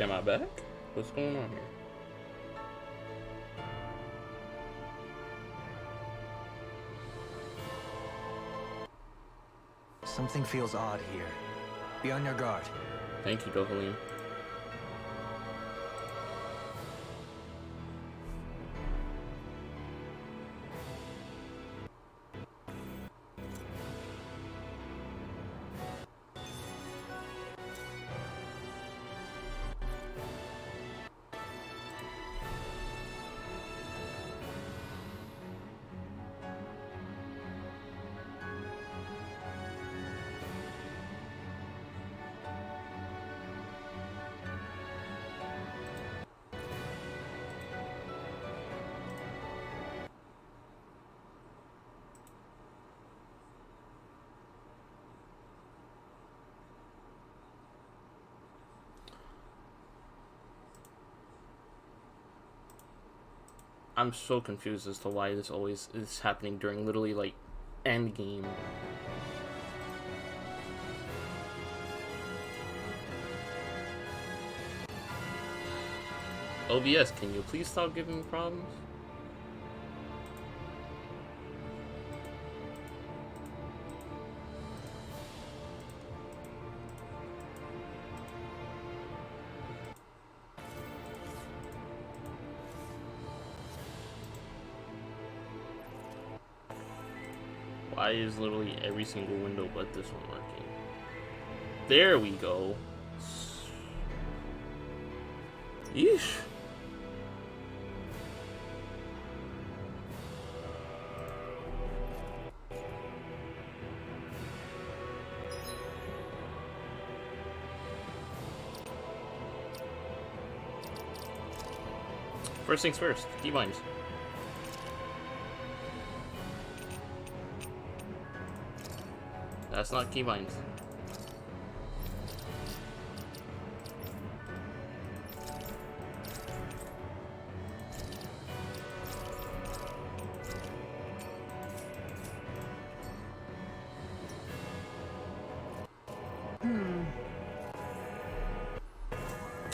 Am I back? What's going on here? Something feels odd here. Be on your guard. Thank you, Dohalim. I'm so confused as to why this always is happening during literally like end game. OBS, can you please stop giving me problems? Why is literally every single window but this one working? There we go. Yeesh. First things first, keybinds. That's not keybinds.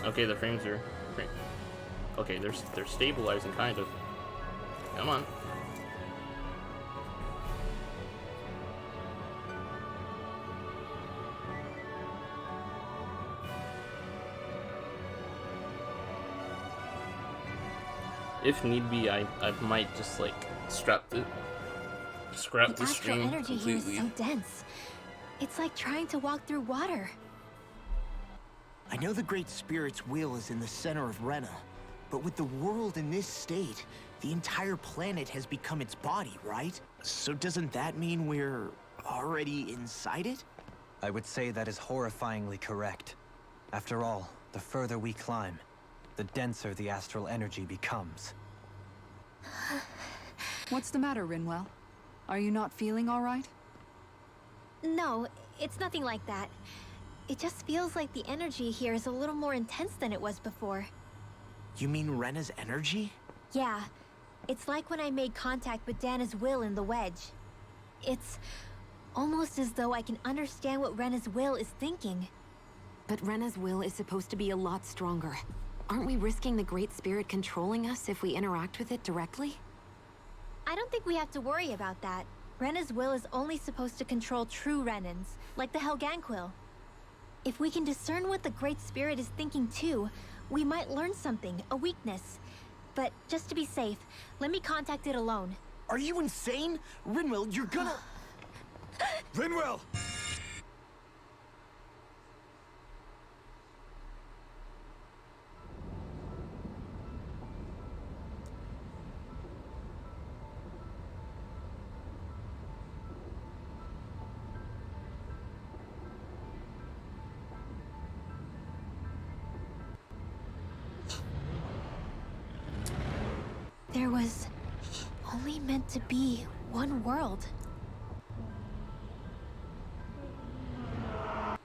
Okay, the frames are... Okay, they're stabilizing, kind of. Come on. If need be, I might just like scrap the stream energy completely. here is so dense. It's like trying to walk through water. I know the Great Spirit's will is in the center of Rena, but with the world in this state, the entire planet has become its body, right? So doesn't that mean we're already inside it? I would say that is horrifyingly correct. After all, the further we climb, the denser the astral energy becomes. What's the matter, Rinwell? Are you not feeling all right? No, it's nothing like that. It just feels like the energy here is a little more intense than it was before. You mean Rena's energy? Yeah, it's like when I made contact with Dana's will in the wedge. It's almost as though I can understand what Rena's will is thinking. But Rena's will is supposed to be a lot stronger. Aren't we risking the Great Spirit controlling us if we interact with it directly? I don't think we have to worry about that. Rena's will is only supposed to control true Renans, like the Helganquil. If we can discern what the Great Spirit is thinking too, we might learn something, a weakness. But just to be safe, let me contact it alone. Are you insane? Rinwell, you're gonna... Rinwell! There was only meant to be one world.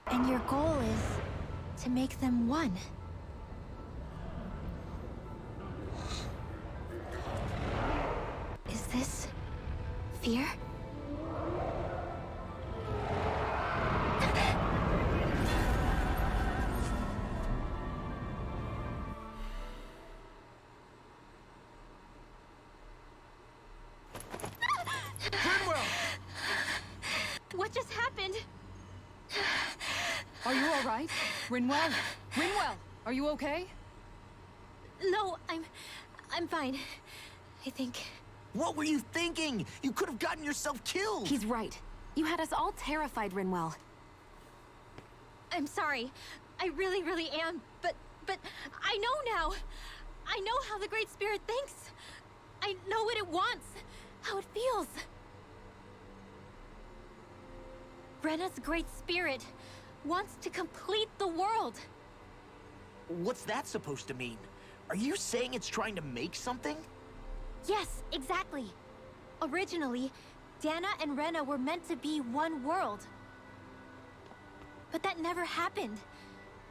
And your goal is to make them one. Is this fear? right? Rinwell? Rinwell, are you okay? No, I'm fine. I think. What were you thinking? You could have gotten yourself killed! He's right. You had us all terrified, Rinwell. I'm sorry. I really, really am. But I know now. I know how the Great Spirit thinks. I know what it wants, how it feels. Rena's Great Spirit wants to complete the world. What's that supposed to mean? Are you saying it's trying to make something? Yes, exactly. Originally, Dana and Rena were meant to be one world. But that never happened.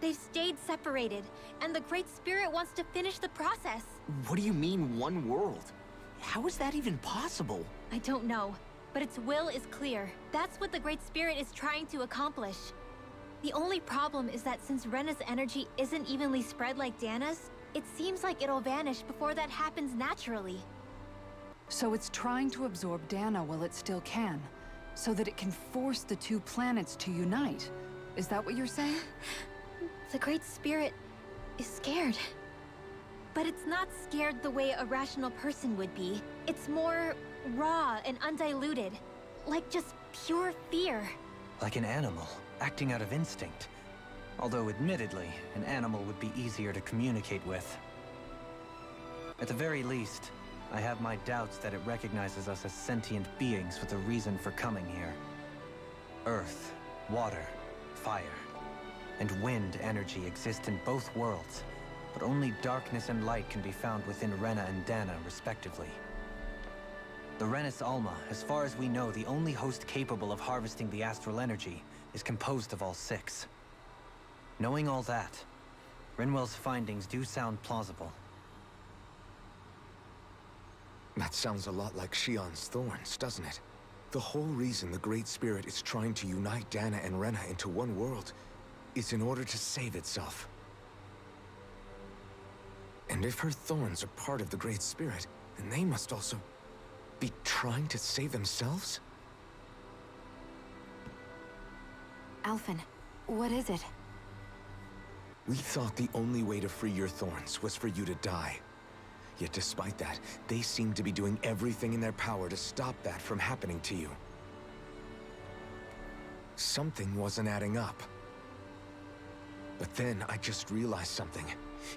They've stayed separated, and the Great Spirit wants to finish the process. What do you mean, one world? How is that even possible? I don't know, but its will is clear. That's what the Great Spirit is trying to accomplish. The only problem is that since Rena's energy isn't evenly spread like Dana's, it seems like it'll vanish before that happens naturally. So it's trying to absorb Dana while it still can, so that it can force the two planets to unite. Is that what you're saying? The Great Spirit is scared. But it's not scared the way a rational person would be. It's more raw and undiluted. Like just pure fear. Like an animal, acting out of instinct. Although admittedly, an animal would be easier to communicate with. At the very least, I have my doubts that it recognizes us as sentient beings with a reason for coming here. Earth, water, fire, and wind energy exist in both worlds, but only darkness and light can be found within Rena and Dana, respectively. The Renis Alma, as far as we know, the only host capable of harvesting the astral energy, is composed of all six. Knowing all that, Rinwell's findings do sound plausible. That sounds a lot like Shion's thorns, doesn't it? The whole reason the Great Spirit is trying to unite Dana and Rena into one world is in order to save itself. And if her thorns are part of the Great Spirit, then they must also be trying to save themselves? Alphen, what is it? We thought the only way to free your thorns was for you to die. Yet despite that, they seem to be doing everything in their power to stop that from happening to you. Something wasn't adding up. But then I just realized something.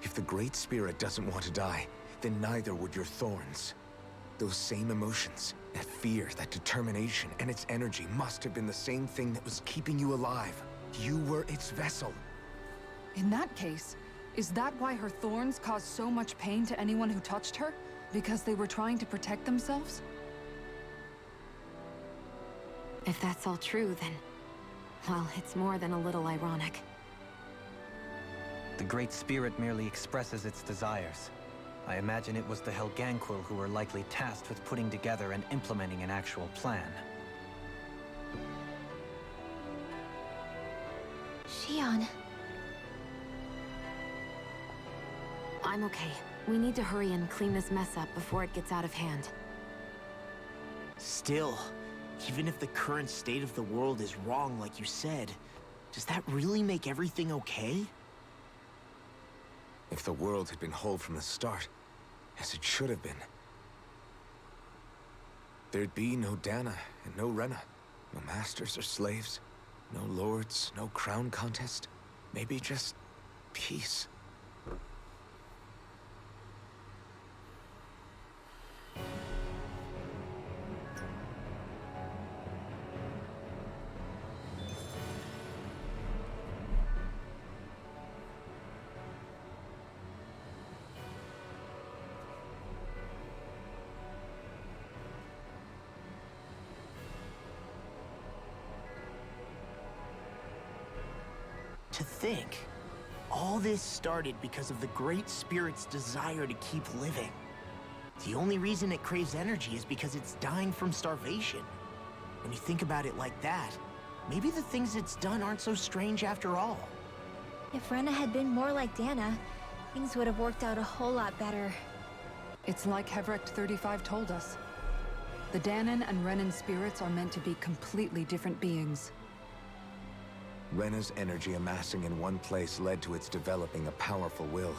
If the Great Spirit doesn't want to die, then neither would your thorns. Those same emotions, that fear, that determination, and its energy must have been the same thing that was keeping you alive. You were its vessel. In that case, is that why her thorns caused so much pain to anyone who touched her? Because they were trying to protect themselves? If that's all true, then... well, it's more than a little ironic. The Great Spirit merely expresses its desires. I imagine it was the Helganquil who were likely tasked with putting together and implementing an actual plan. Shion. I'm okay. We need to hurry and clean this mess up before it gets out of hand. Still, even if the current state of the world is wrong like you said, does that really make everything okay? If the world had been whole from the start, as it should have been, there'd be no Dana and no Rena, no masters or slaves, no lords, no crown contest, maybe just peace. To think, all this started because of the Great Spirit's desire to keep living. The only reason it craves energy is because it's dying from starvation. When you think about it like that, maybe the things it's done aren't so strange after all. If Rena had been more like Dana, things would have worked out a whole lot better. It's like Hevrecht 35 told us. The Danan and Renan spirits are meant to be completely different beings. Rena's energy amassing in one place led to its developing a powerful will.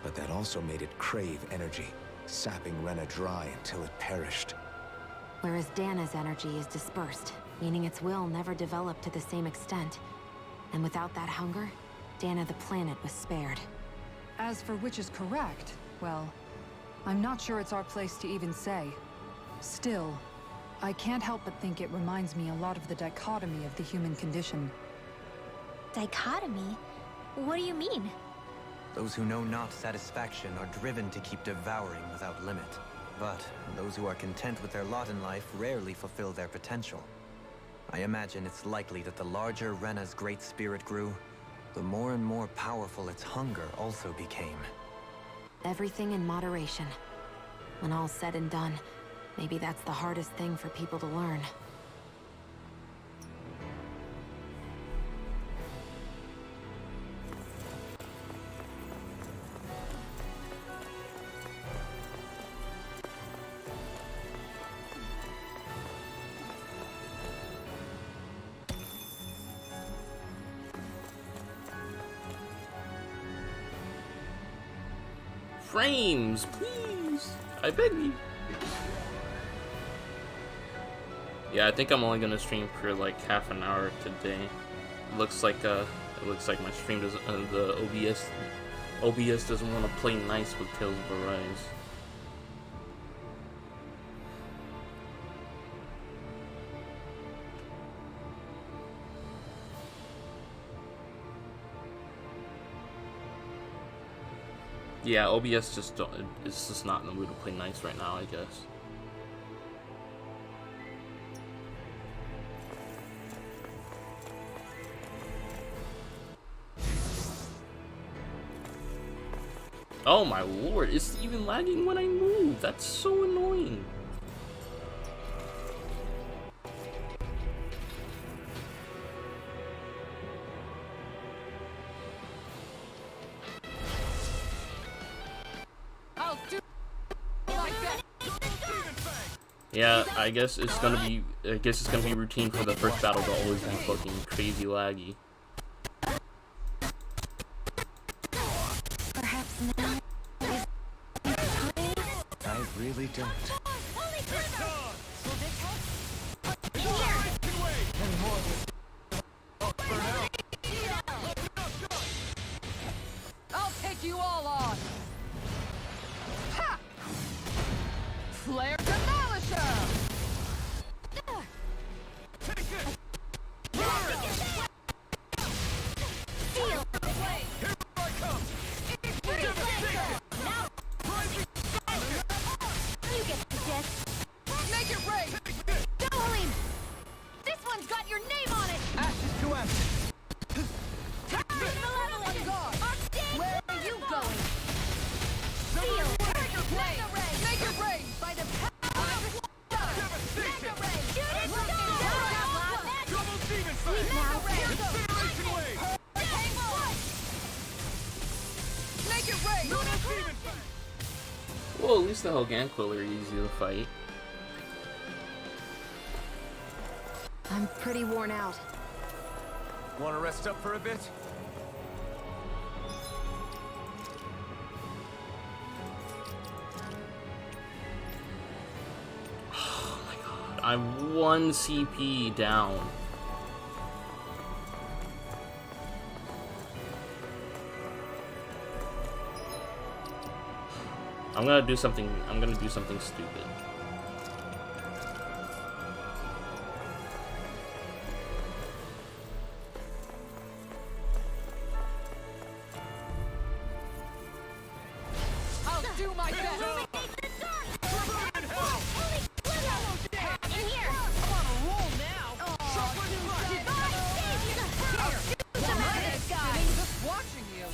But that also made it crave energy, sapping Rena dry until it perished. Whereas Dana's energy is dispersed, meaning its will never developed to the same extent. And without that hunger, Dana the planet was spared. As for which is correct, well, I'm not sure it's our place to even say. Still, I can't help but think it reminds me a lot of the dichotomy of the human condition. Dichotomy? What do you mean? Those who know not satisfaction are driven to keep devouring without limit. But those who are content with their lot in life rarely fulfill their potential. I imagine it's likely that the larger Rena's great spirit grew, the more and more powerful its hunger also became. Everything in moderation. When all's said and done, maybe that's the hardest thing for people to learn. Frames, please. I beg you. Yeah, I think I'm only gonna stream for like half an hour today. It looks like my stream doesn't. The OBS doesn't want to play nice with Tales of Arise. Yeah, OBS just it's just not in the mood to play nice right now, I guess. Oh my lord, it's even lagging when I move. That's so annoying. Yeah, I guess it's gonna be routine for the first battle to always be fucking crazy laggy. Perhaps now is I really don't. I'll take you all on! Ha! Flare Demolisher! Make it rain! Dolim! This one's got your name on it! Ashes to ashes. Where are you going? Seal! Make it rain! By the power of Mega Ray! Shoot it down! Double demon Sleep now! Incineration wave. Hurricane Force! Make it rain! Demon fight. Well, at least the Helganquil are easy to fight. I'm pretty worn out. Want to rest up for a bit? Oh my god, I'm 1 CP down. I'm gonna do something stupid. I'll do my best! In here! I'm on a roll now! Just watching you!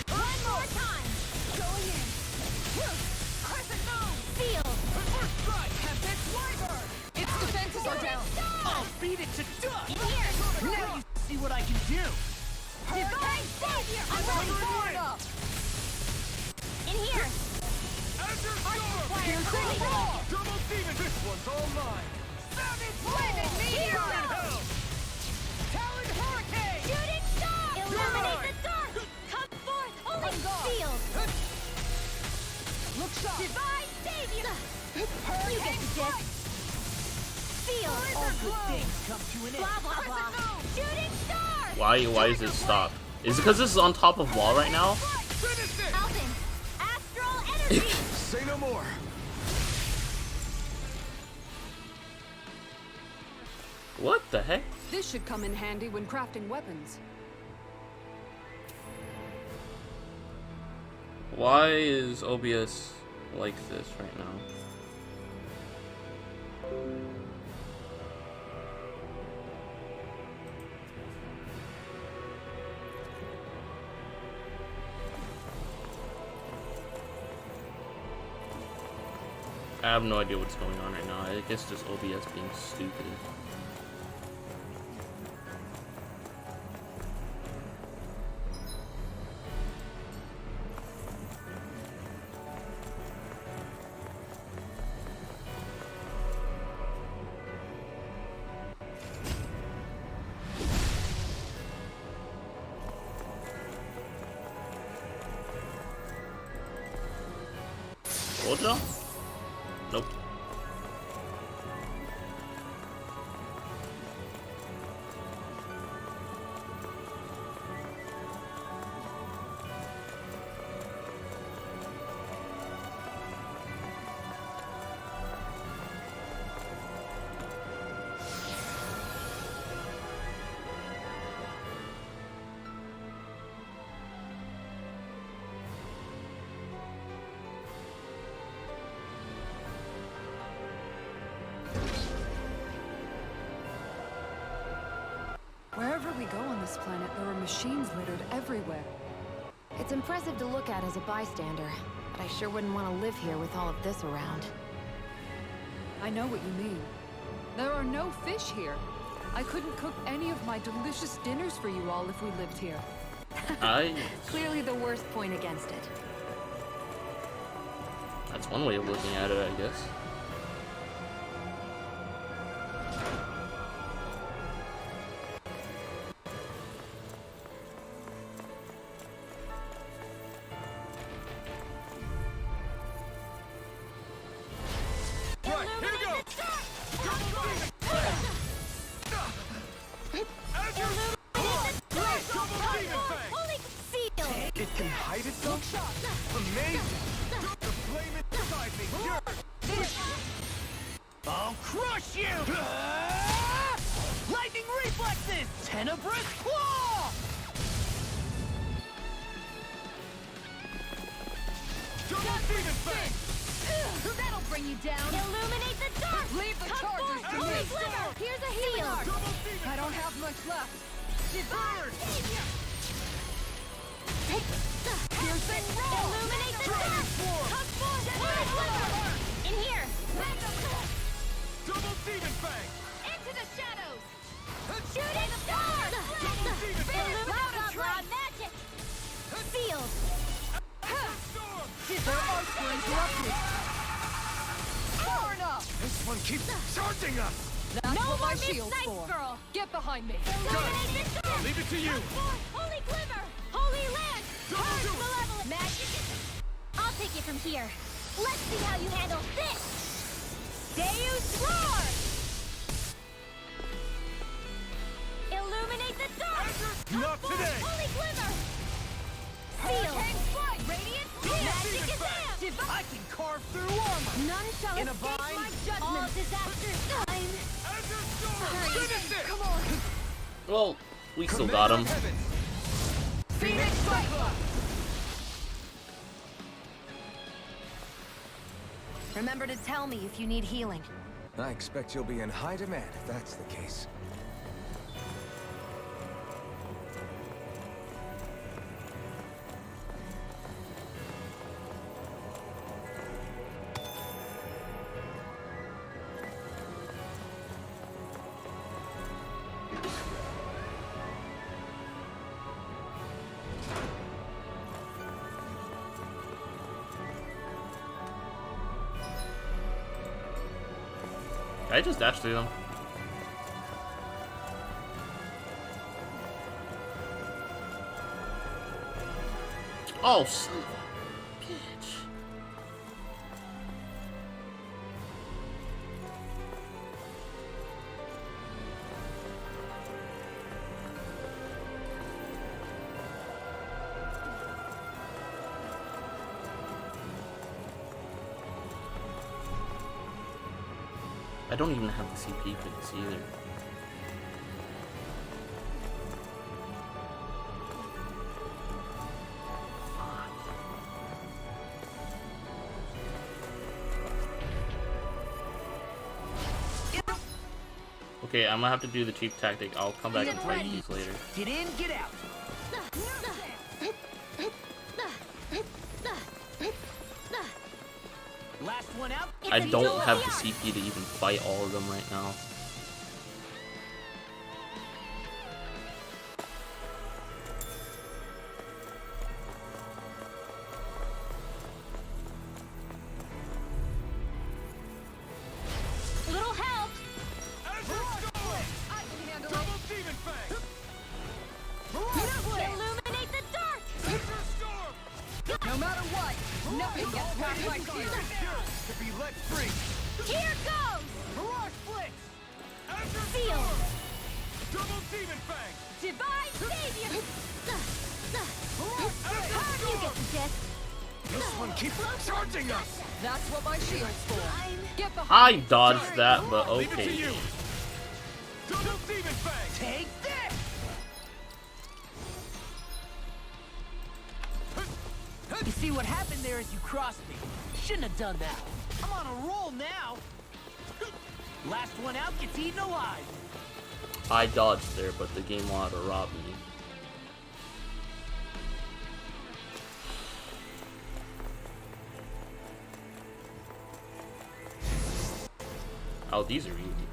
One more time! Going in! Crescent moon! Seal! First strike. Its defenses are down! I'll beat it to dust. In here! Now you see what I can do. Divine Savior! I'm Cover ready! it in. up! In here! Azure Storm. Fire cooling! Double demon. This one's all mine. Talon Hurricane! Shooting star! Illuminate the dark! Come forth, holy field! Look sharp! Divine savior! You get the gist. Field! All good things come to an end. Blah blah blah! Shooting star! Why is it stopped? Is it because this is on top of wall right now? Alvin! Astral energy! Say no more. What the heck? This should come in handy when crafting weapons. Why is OBS like this right now? I have no idea what's going on right now. I guess just OBS being stupid. Gojo? Nope. Wherever we go on this planet, there are machines littered everywhere. It's impressive to look at as a bystander, but I sure wouldn't want to live here with all of this around. I know what you mean. There are no fish here. I couldn't cook any of my delicious dinners for you all if we lived here. Clearly the worst point against it. That's one way of looking at it, I guess. It can hide itself? Amazing! The flame inside me! I'll crush you! Lightning reflexes! Tenebrous claw! Double demon fang! That'll bring you down! Illuminate the dark! Leave the Come charges forth, to holy me! glimmer! Here's a healing art! Double demon! I don't have much left. Divine savior! Piercing roll! Illuminate the dark! Come forth, holy glimmer! In here! Double demon fang! Into the shadows! Shooting star! Illuminate blah blah magic! Sealed! Their arts were interrupted. Far enough! This one keeps charging us! That's No what more my Miss shield's Nice for. Girl! Get behind me. Illuminate the dark! Leave it to you! Come forth, holy glimmer! Holy land! Purge malevolent magic! I'll take it from here. Let's see how you handle this! Deus Roar! Illuminate the dark! Not today! Holy glimmer! Sealed! Radiant magic is amped! I can carve through armor! None shall In a escape vine? my judgment! All disasters time! Azure Storm! Finish it! Come on! Well, we still got him. Phoenix Cyclops! Remember to tell me if you need healing. I expect you'll be in high demand if that's the case. I just dashed through them. Oh, son of a bitch. I don't even have the CP for this either. Okay, I'm gonna have to do the cheap tactic. I'll come back and play these later. Get in, get out. Last one out. I don't have the CP to even fight all of them right now. Little help! Illuminate the dark! No matter what, nothing gets past my shield. To be let free. Here goes! Mirage Blitz. Seal! Double Demon Fang. Divine Savior! You get the gist. This one keeps charging us. That's what my shield's for. Get behind I me. dodged that, but Leave it to okay. you. Double Demon Fang. Take this. You see what happened there is you crossed me. Shouldn't have done that. I'm on a roll now. Last one out gets eaten alive. I dodged there, but the game wanted to rob me. Oh, these are easy.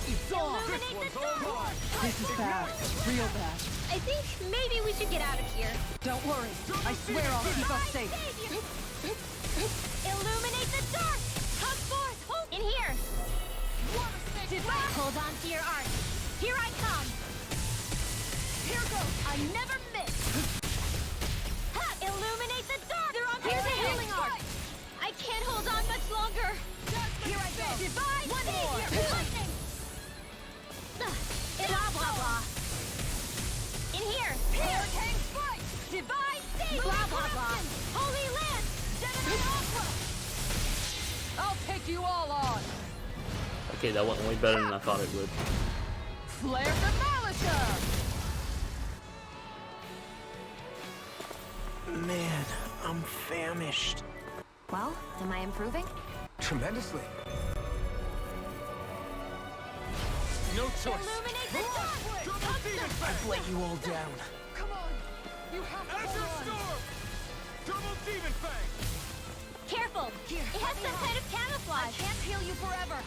It's on. This one's all mine. This is bad. Real bad. I think maybe we should get out of here. Don't worry. I swear I'll keep us safe. Illuminate the dark! Come forth! Hold in here! Divine! Hold on to your art. Here I come! Here goes! I never miss! Ha! Illuminate the dark! They're on here's a healing art! I can't hold on much longer! Here I go! Divine! One more! Lightning! Blah, blah, blah. In here! Hurricane strike! Divine save! Blah, blah, blah. Holy land! Gemini Aqua! I'll take you all on. Okay, that went way better than I thought it would. Flare the Malika! Man, I'm famished. Well, am I improving? Tremendously. No choice. Illuminate the dark! I've let you all down. Come on. You have to Azure hold on. Storm! Double Demon Fang! Careful! It has some kind of camouflage. I can't heal you forever.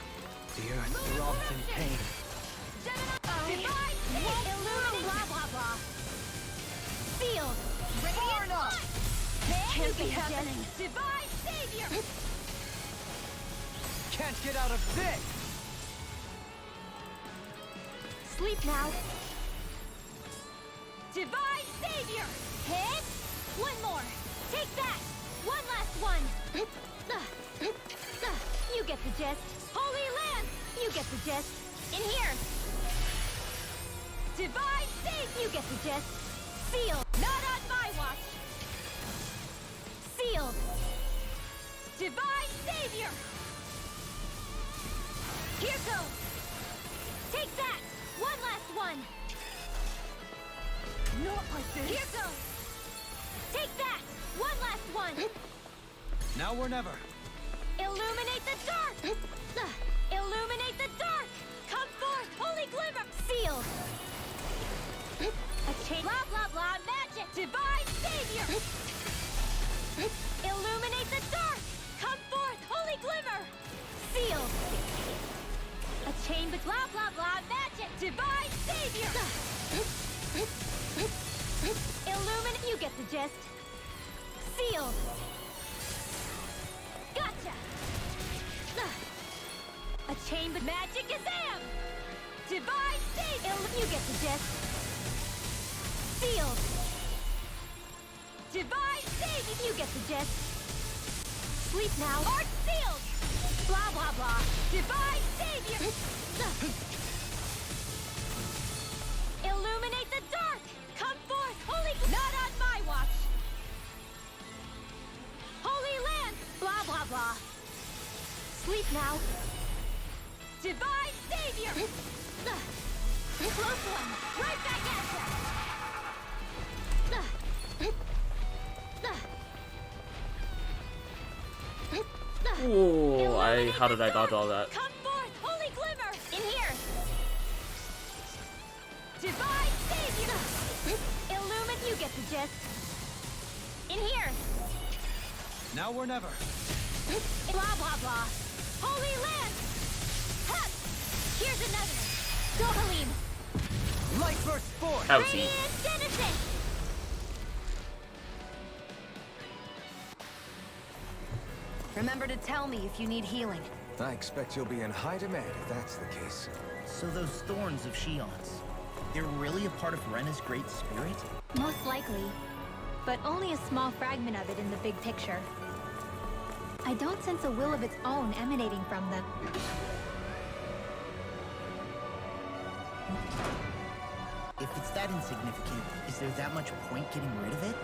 The earth throbs in pain. Divine save! Illuminate blah, blah, blah. Sealed! Far enough. Can't be happening. Divine Savior! Can't get out of this! Sleep now. Divine Savior! Hit! One more. Take that! One last one! You get the gist. Holy Land! You get the gist. In here! Divine Save! You get the gist. Sealed! Not on my watch! Sealed! Divine Savior! Here goes! Take that! One last one! Not like this! Here goes! Take that! One last one! Now or never. Illuminate the dark! Illuminate the dark! Come forth, holy glimmer! Sealed! A chain. Blah, blah, blah, magic! Divine Savior! Illuminate the dark! Come forth, holy glimmer! Sealed! A chain, but blah, blah, blah, magic! Divine Savior! Illuminate. You get the gist. Sealed! Gotcha! A chain with magic Azam! Divine State! You get the gist. Sealed! Divine State! You get the gist. Sleep now. Art sealed! Blah, blah, blah. Divine Savior! Illuminate the dark! Come forth, holy... Not on my watch! Holy land! Blah, blah, blah. Sleep now. Divine Savior! Close one! Right back at ya! Ooh, how did I dodge all that? Come forth, holy glimmer! In here! Divine Savior! Illumine, you get the gist. In here! Now or never. Blah, blah, blah. Holy land! Hup! Here's another. Go, Halim! Light burst forth! That was easy. Radiant Genesis! Remember to tell me if you need healing. I expect you'll be in high demand if that's the case. So those thorns of Shion's, they're really a part of Rena's great spirit? Most likely. But only a small fragment of it in the big picture. I don't sense a will of its own emanating from them. If it's that insignificant, is there that much point getting rid of it?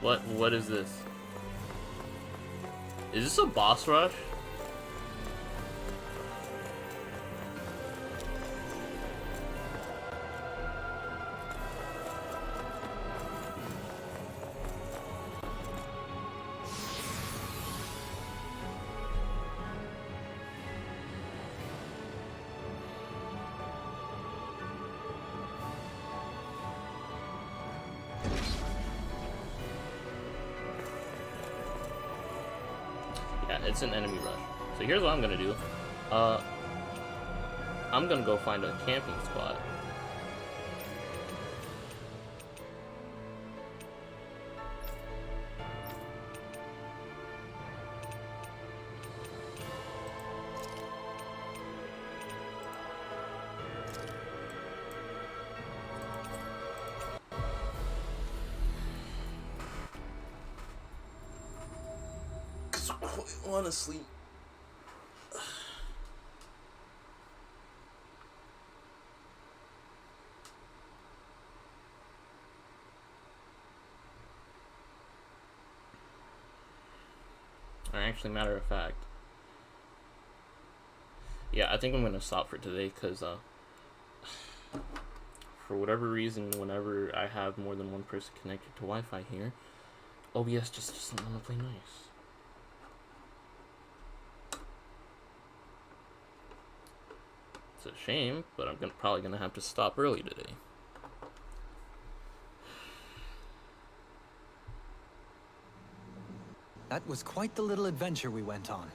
What is this? Is this a boss rush? It's an enemy rush. So here's what I'm gonna do. I'm gonna go find a camping spot. I want to sleep. Or actually, matter of fact, yeah, I think I'm gonna stop for today because for whatever reason, whenever I have more than one person connected to Wi-Fi here, OBS just doesn't want to play nice. It's a shame, but I'm probably gonna have to stop early today. That was quite the little adventure we went on.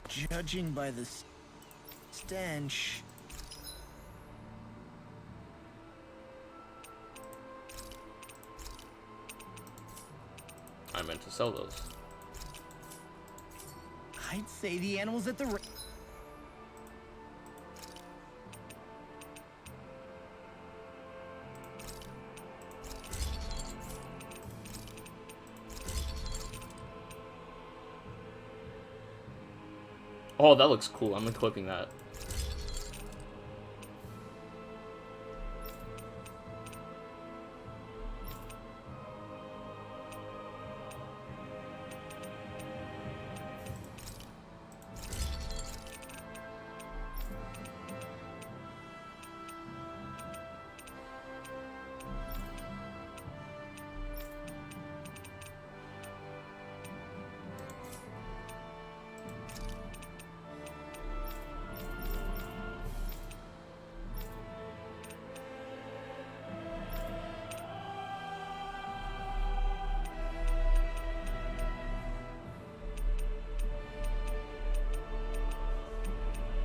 Judging by the stench... I meant to sell those. I'd say the animals at the... Oh, that looks cool. I'm equipping that.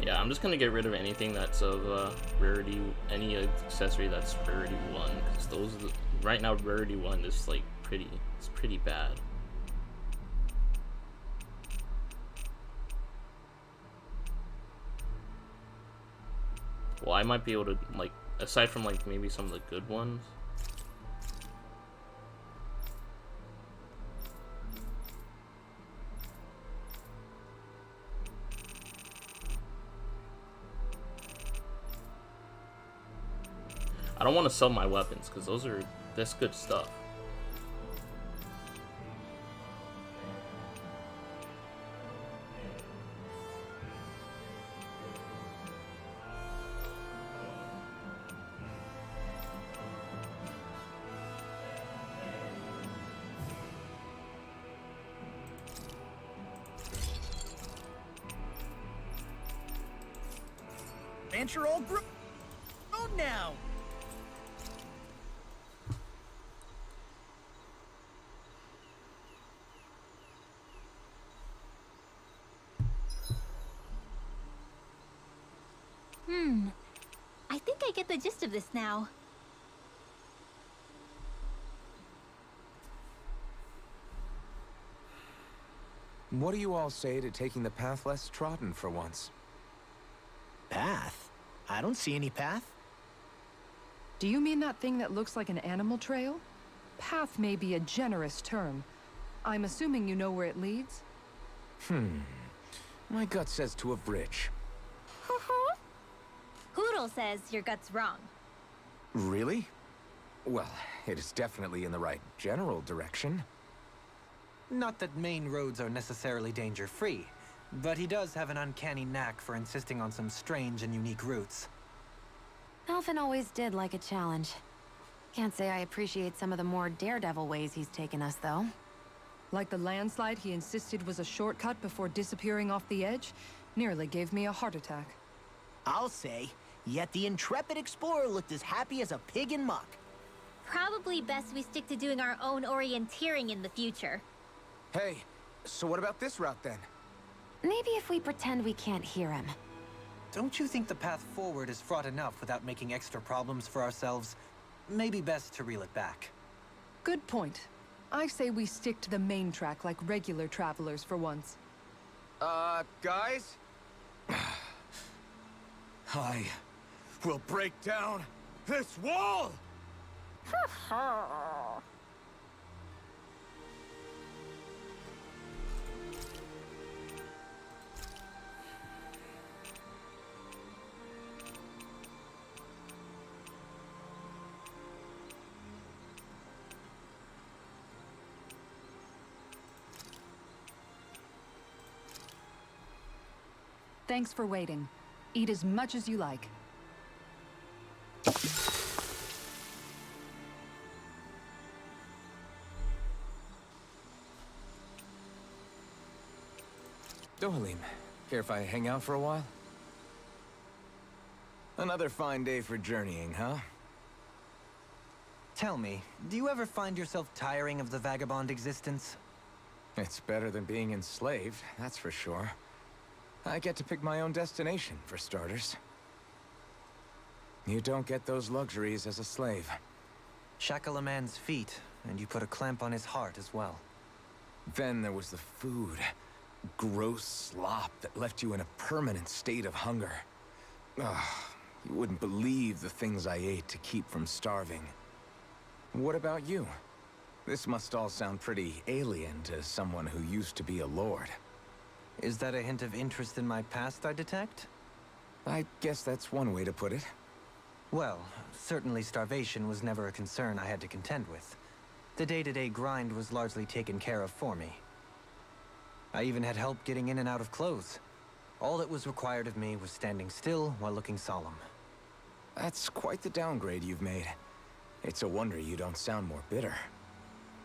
Yeah, I'm just gonna get rid of anything that's of rarity, any accessory that's rarity 1, because those right now rarity 1 is like it's pretty bad. Well, I might be able to, like, aside from like maybe some of the good ones. I don't want to sell my weapons because that's good stuff. And you're all grown now. I think I get the gist of this now. What do you all say to taking the path less trodden for once? Path? I don't see any path. Do you mean that thing that looks like an animal trail? Path may be a generous term. I'm assuming you know where it leads? My gut says to a bridge. Hoodle says your gut's wrong. Really? Well, it is definitely in the right general direction. Not that main roads are necessarily danger-free, but he does have an uncanny knack for insisting on some strange and unique routes. Alphen always did like a challenge. Can't say I appreciate some of the more daredevil ways he's taken us, though. Like the landslide he insisted was a shortcut before disappearing off the edge? Nearly gave me a heart attack. I'll say, yet the intrepid explorer looked as happy as a pig in muck. Probably best we stick to doing our own orienteering in the future. Hey, so what about this route then? Maybe if we pretend we can't hear him. Don't you think the path forward is fraught enough without making extra problems for ourselves? Maybe best to reel it back. Good point. I say we stick to the main track like regular travelers for once. Guys? I will break down this wall! Thanks for waiting. Eat as much as you like. Dohalim, care if I hang out for a while? Another fine day for journeying, huh? Tell me, do you ever find yourself tiring of the vagabond existence? It's better than being enslaved, that's for sure. I get to pick my own destination, for starters. You don't get those luxuries as a slave. Shackle a man's feet, and you put a clamp on his heart as well. Then there was the food. Gross slop that left you in a permanent state of hunger. Ugh, you wouldn't believe the things I ate to keep from starving. What about you? This must all sound pretty alien to someone who used to be a lord. Is that a hint of interest in my past I detect? I guess that's one way to put it. Well, certainly starvation was never a concern I had to contend with. The day-to-day grind was largely taken care of for me. I even had help getting in and out of clothes. All that was required of me was standing still while looking solemn. That's quite the downgrade you've made. It's a wonder you don't sound more bitter.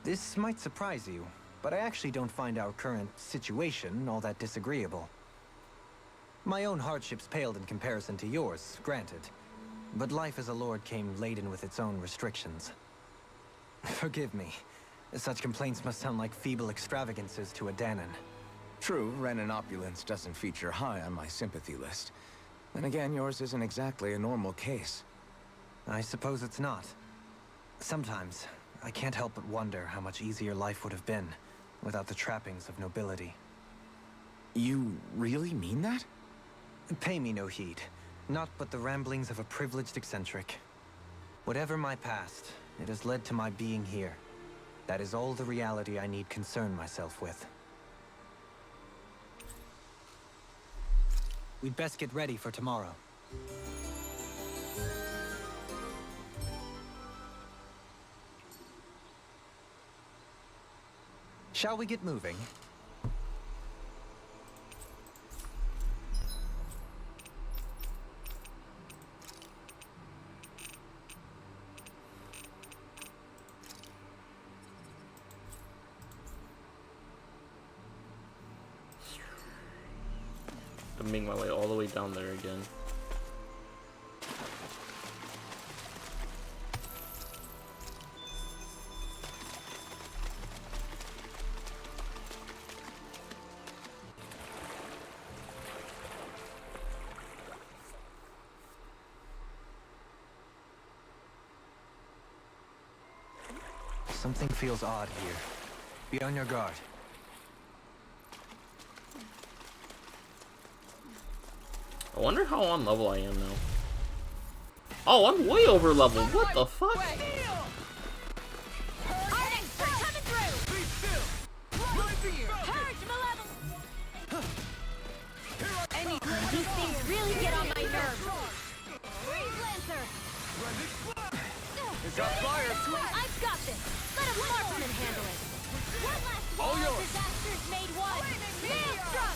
This might surprise you, but I actually don't find our current situation all that disagreeable. My own hardships paled in comparison to yours, granted. But life as a lord came laden with its own restrictions. Forgive me. Such complaints must sound like feeble extravagances to a Dahnan. True, Renan opulence doesn't feature high on my sympathy list. Then again, yours isn't exactly a normal case. I suppose it's not. Sometimes, I can't help but wonder how much easier life would have been without the trappings of nobility. You really mean that? Pay me no heed. Not but the ramblings of a privileged eccentric. Whatever my past, it has led to my being here. That is all the reality I need concern myself with. We'd best get ready for tomorrow. Shall we get moving? To make my way all the way down there again. Something feels odd here. Be on your guard. I wonder how on level I am now. Oh, I'm way over level. What the fuck? These things really get on my nerves. Freeze Lancer! It's got fire! I've got this. Let a marksman handle it. One last All wall of yours. disasters made one. Maelstrom!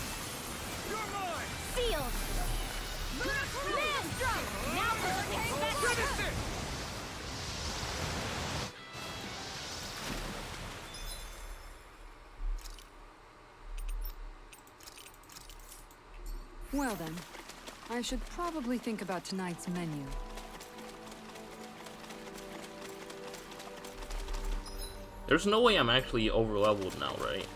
You're mine! Sealed. Maelstrom! Now for something special. Well then, I should probably think about tonight's menu. There's no way I'm actually over leveled now, right?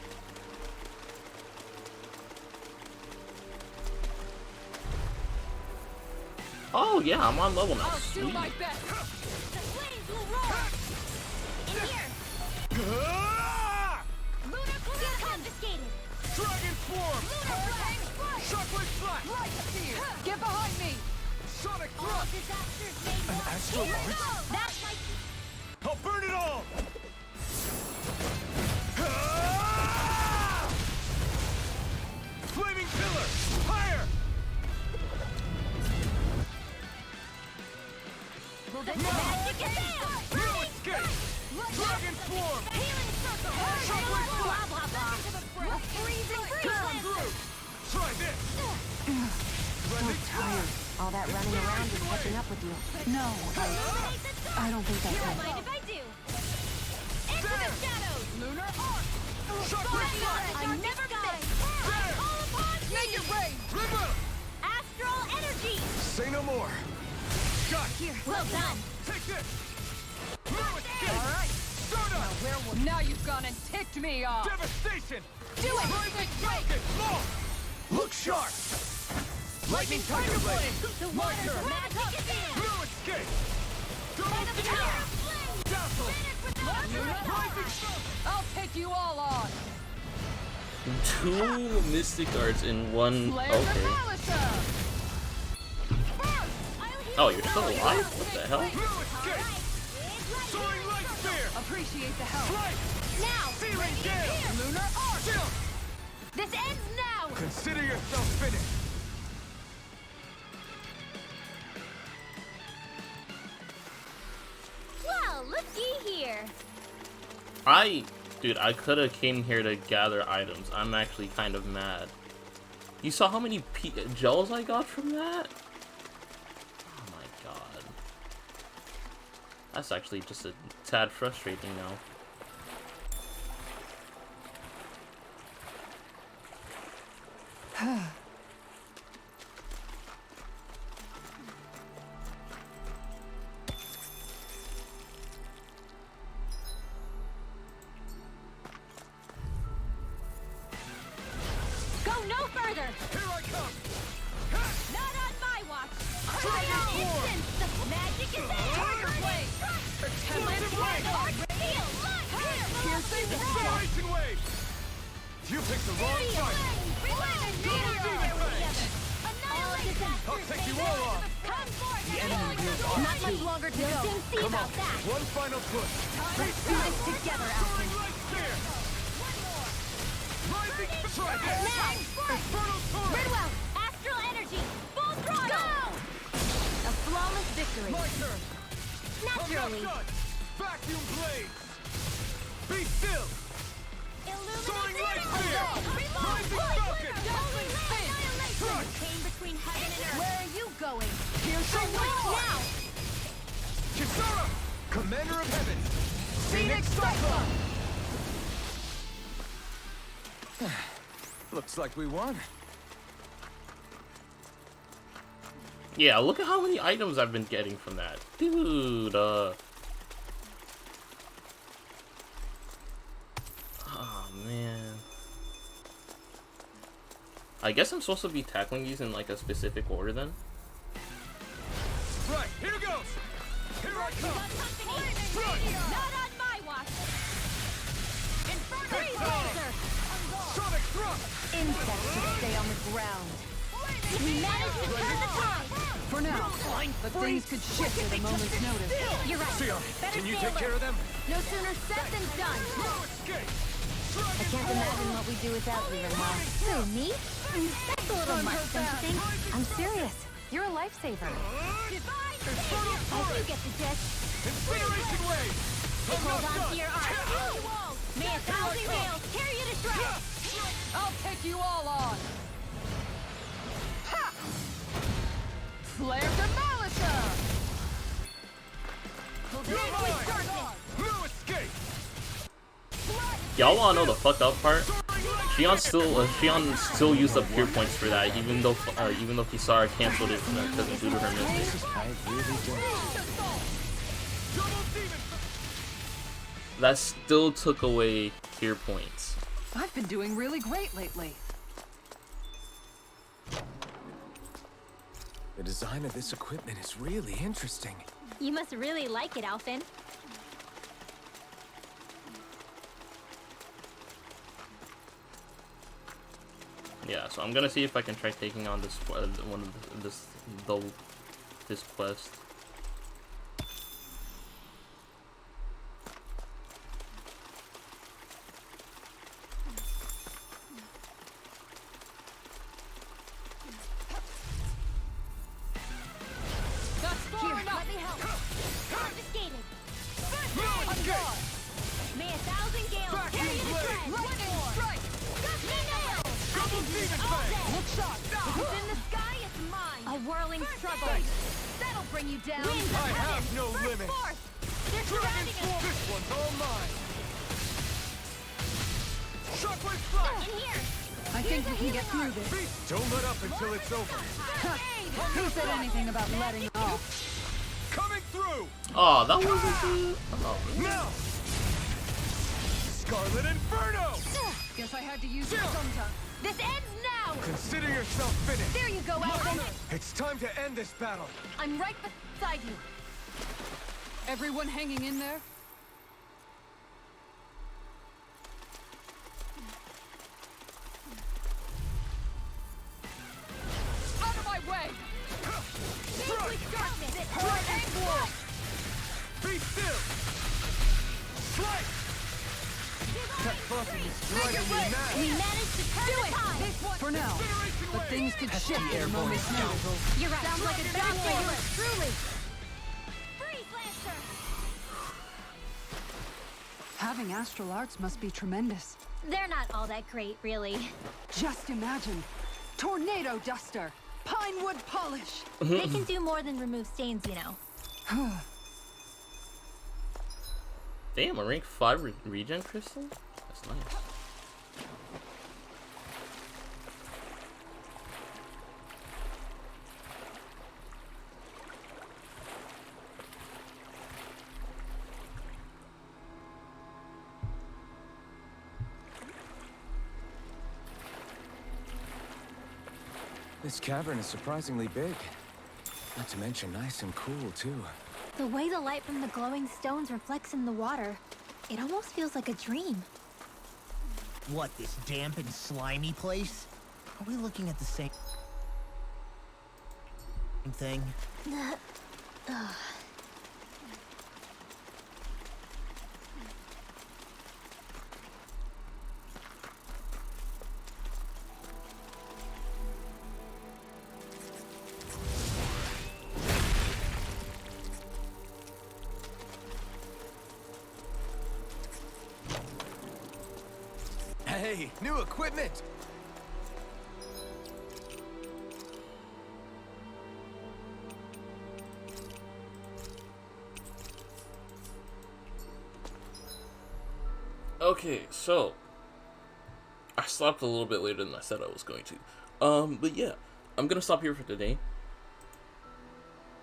Oh yeah, I'm on level now. Sweet. The flames will roar. In here. Lunar Get confiscated. Dragon Swarm! Lunar Flame. Shockwave Slash! Light fear. Get behind me! Sonic All Thrust! disasters made one. astral Here we arch? go. That might be... I'll burn it all! Flaming Pillar! Higher! Will the magic avail? Hero Escape! Dragon Swarm! Healing circle. Shockwave Blah, blah, blah. A freezing freeze. Try this! Tired. All that running around is catching up with you. No, I don't think that's You right. don't mind if I do. Into the shadows. Lunar arc. I never miss. All upon Make it rain! River! Astral energy. Say no more! Shot! Here. Well done. Take this! Hero Escape! Alright, Stardust! now you've gone and ticked me off! Devastation! Do it! Rising Falcon! Law! Look sharp! Lightning Tiger Blade! The water's magic is in. Hero Escape! Go By the power of flame. Dazzle! Rising I'll take you all on! Two mystic arts in one. Okay. Oh, you're still alive? What the hell? Hero Escape! Soaring Light Spear! Appreciate the help. Strike! Now. Searing Gale! Lunar arc! Chill! This ends now. Consider yourself finished! Well, looky here. Dude, I could have came here to gather items. I'm actually kind of mad. You saw how many gels I got from that? Oh my god. That's actually just a tad frustrating now. further! Here I come! Not on my watch! Fire instance! The magic is there! Tiger blade! Explosive wave! Feel! Here! Piercing acceleration wave! You picked the wrong fight! I'll take you all on! The enemy will not much longer to go. See Come about on, that. one final push! Let's do this together, Alfred. Light spear! Rising strike! Now! Infernal torrent! Ridwell! Astral energy! Full throttle! Go! A flawless victory. My turn! Naturally. I'm not done! Vacuum blades! Be still! Soaring light spear! Rising falcon! Pain between heaven and earth. Where are you going? Piercing Now! Kisara! Commander of Heaven! Phoenix Cyclone! Looks like we won. Yeah, look at how many items I've been getting from that. Dude, oh man. I guess I'm supposed to be tackling these in like a specific order then? Right, here goes! Here I come! Not on my watch! Inferno laser! Sonic thrust! Insects should stay on the ground. We managed to turn the tide! For now, but things could shift at a moment's notice. You're right. Sion, Better can you stay take care of them? No sooner said than done. No escape! I can't imagine what we do without you, Renwa. Who, me? That's a little much, don't you think? I'm serious. You're a lifesaver. Divine Savior! I do get the gist. Incineration wave! I'm Hold not on done! to your arm. May a thousand rails carry you to shreds. I'll take you all on. Ha! Flare to Malisa! You're mine! No escape! Y'all wanna know the fucked up part? Shion still used up cure points for that, even though Kisara canceled it because due to her mistake. I really don't. Double demon! That still took away cure points. I've been doing really great lately. The design of this equipment is really interesting. You must really like it, Alphen. Yeah, so I'm gonna see if I can try taking on this this quest. That's far Here, enough. let me help. Confiscated. Okay! May a thousand gales Vacuum carry you to blade. shreds. Lightning strike. Got me nailed. I can do this all day. Look shot. If it's in the sky, it's mine. A whirling struggle. That'll bring you down. Winds I of have heaven. no Burst limits. forth. They're Dragon surrounding Swarm! us. This one's all mine! Shockwave flash! In here. I think we can get through this. Don't let up until it's over. Who said anything about letting off? Coming through! Oh, that wasn't good. Oh, Now! Scarlet Inferno! Guess I had to use it sometime. This ends now. Consider yourself finished. There you go, Alvin. It's time to end this battle. I'm right beside you. Everyone hanging in there? Out of my way! Be still! Strike! That buffing is driving me mad! We managed to turn the tide. For now, Incineration but wave! things could shift at a airborne moment's notice. You're right. Sounds like a job for yours truly. Freeze, Lancer. Having astral arts must be tremendous. They're not all that great, really. Just imagine. Tornado duster! Pinewood polish! They can do more than remove stains, you know. damn, a rank 5 regen crystal? That's nice. This cavern is surprisingly big. Not to mention nice and cool, too. The way the light from the glowing stones reflects in the water, it almost feels like a dream. What, this damp and slimy place? Are we looking at the same thing? Hey, new equipment! Okay, so I stopped a little bit later than I said I was going to. But yeah, I'm gonna stop here for today.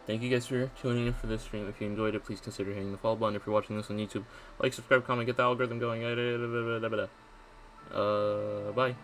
Thank you guys for tuning in for this stream. If you enjoyed it, please consider hitting the follow button. If you're watching this on YouTube, like, subscribe, comment, get the algorithm going. Bye.